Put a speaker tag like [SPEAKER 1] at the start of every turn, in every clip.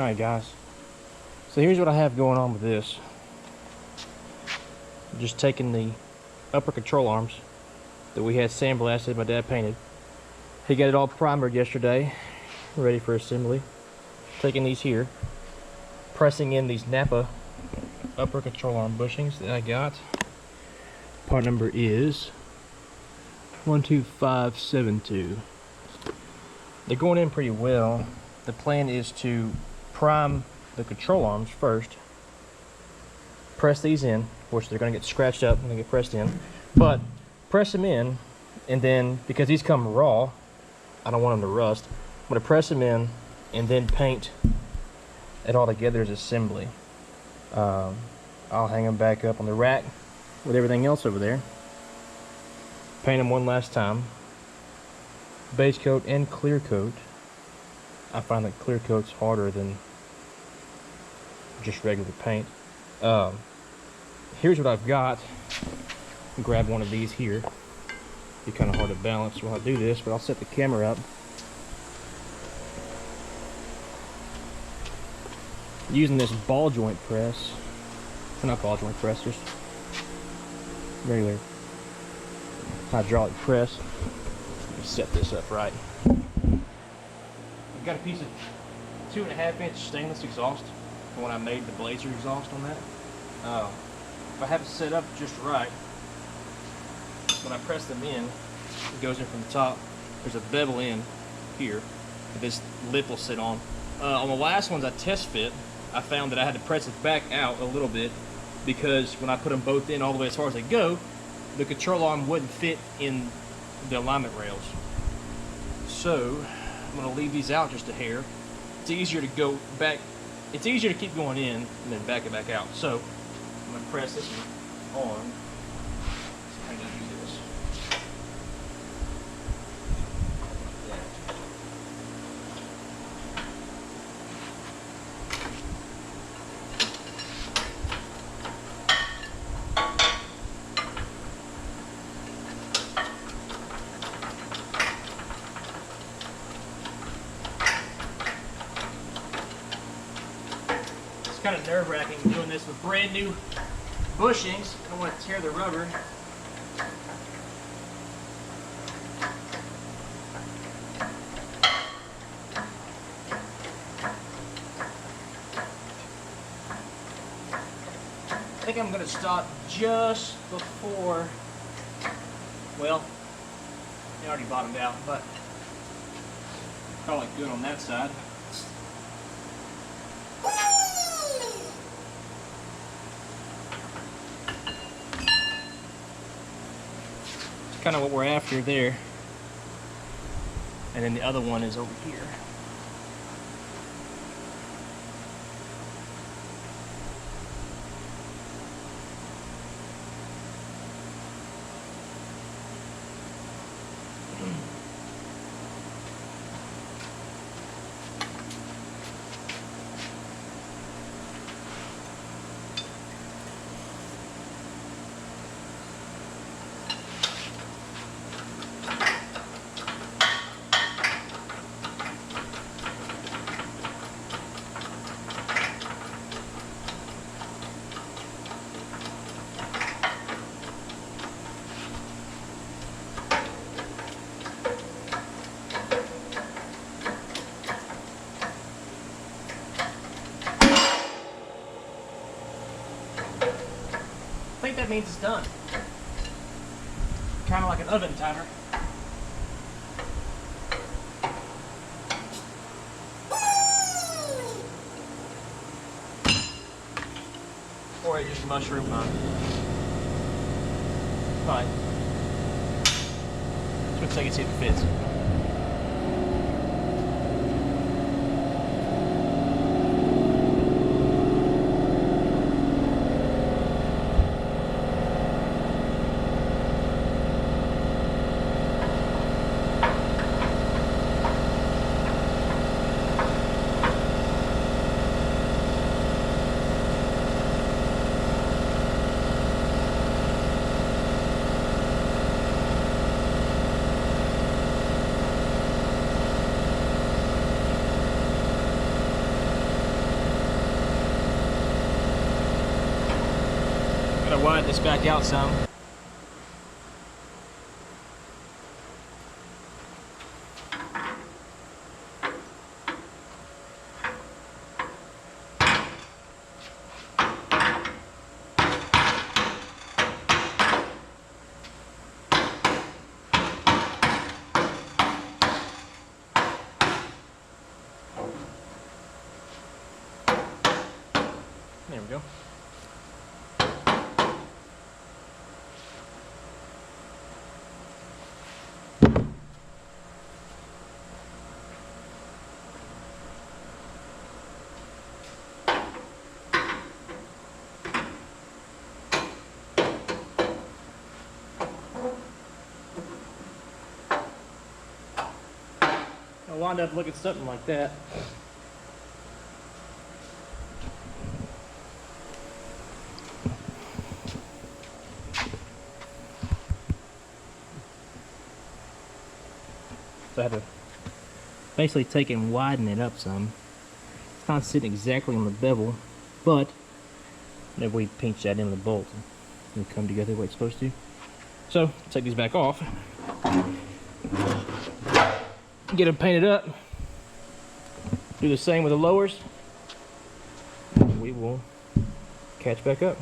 [SPEAKER 1] Alright guys, so here's what I have going on with this. I'm just taking the upper control arms that we had sandblasted, my dad painted. He got it all primered yesterday, ready for assembly. Taking these here, pressing in these Napa upper control arm bushings that I got. Part number is 12572. They're going in pretty well. The plan is to prime the control arms first, press these in, which they're going to get scratched up when they get pressed in, but press them in, and then because these come raw, I don't want them to rust. I'm going to press them in and then paint it all together as assembly. I'll hang them back up on the rack with everything else over there, paint them one last time, base coat and clear coat. I find that clear coat's harder than just regular paint. Here's what I've got. Grab one of these here. Be kind of hard to balance while I do this, but I'll set the camera up. Using this ball joint press, or not ball joint press, just regular hydraulic press. Let me set this up right. I've got a piece of 2.5-inch stainless exhaust from when I made the Blazer exhaust on that. If I have it set up just right, when I press them in, it goes in from the top. There's a bevel in here that this lip will sit on. On the last ones I test fit, I found that I had to press it back out a little bit because when I put them both in all the way as far as they go, the control arm wouldn't fit in the alignment rails. So I'm going to leave these out just a hair. It's easier to go back. It's easier to keep going in and then back it back out. So I'm going to press this one on. So I'm going to do this. It's kind of nerve-wracking doing this with brand new bushings. I don't want to tear the rubber. I think I'm going to stop just before, well, it already bottomed out, but probably good on that side. Kind of what we're after there, and then the other one is over here. I think that means it's done. Kind of like an oven timer. Or it just mushroom on. Fine. Let's take it, see if it fits. to widen this back out some. There we go. I'll wind up looking something like that. So I had to basically take it and widen it up some. It's not sitting exactly on the bevel, but then we pinch that in the bolt and come together the way it's supposed to. So take these back off, get them painted up, do the same with the lowers, and we will catch back up.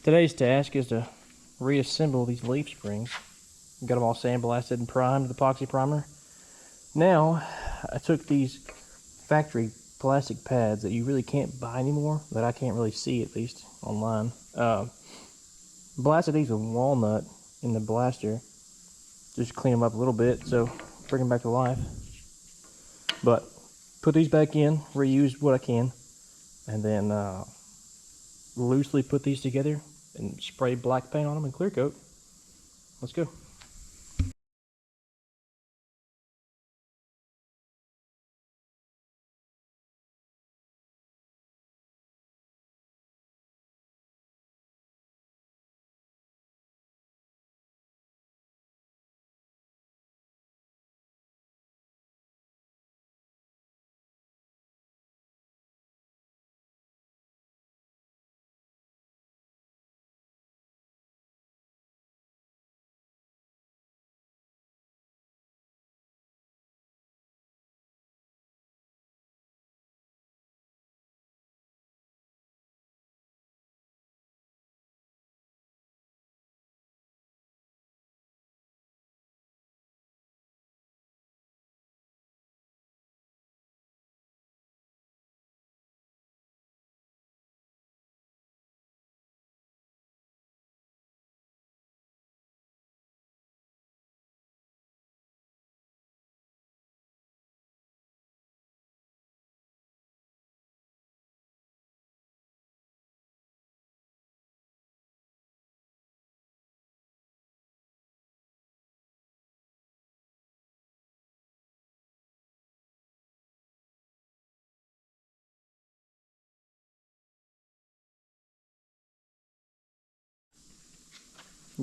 [SPEAKER 1] Today's task is to reassemble these leaf springs. Got them all sandblasted and primed with epoxy primer. Now, I took these factory plastic pads that you really can't buy anymore, that I can't really see at least online. Blasted these with walnut in the blaster. Just clean them up a little bit, so bring them back to life. But put these back in, reuse what I can, and then loosely put these together and spray black paint on them and clear coat. Let's go.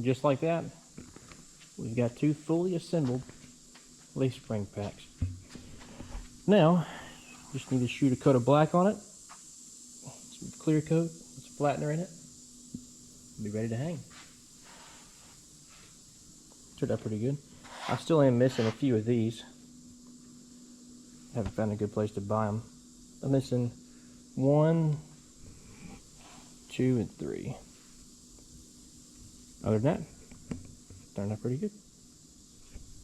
[SPEAKER 1] Just like that, we've got two fully assembled leaf spring packs. Now, just need to shoot a coat of black on it, some clear coat, some flattener in it, be ready to hang. Turned out pretty good. I still am missing a few of these. Haven't found a good place to buy them. I'm missing 1, 2, and 3. Other than that, turned out pretty good.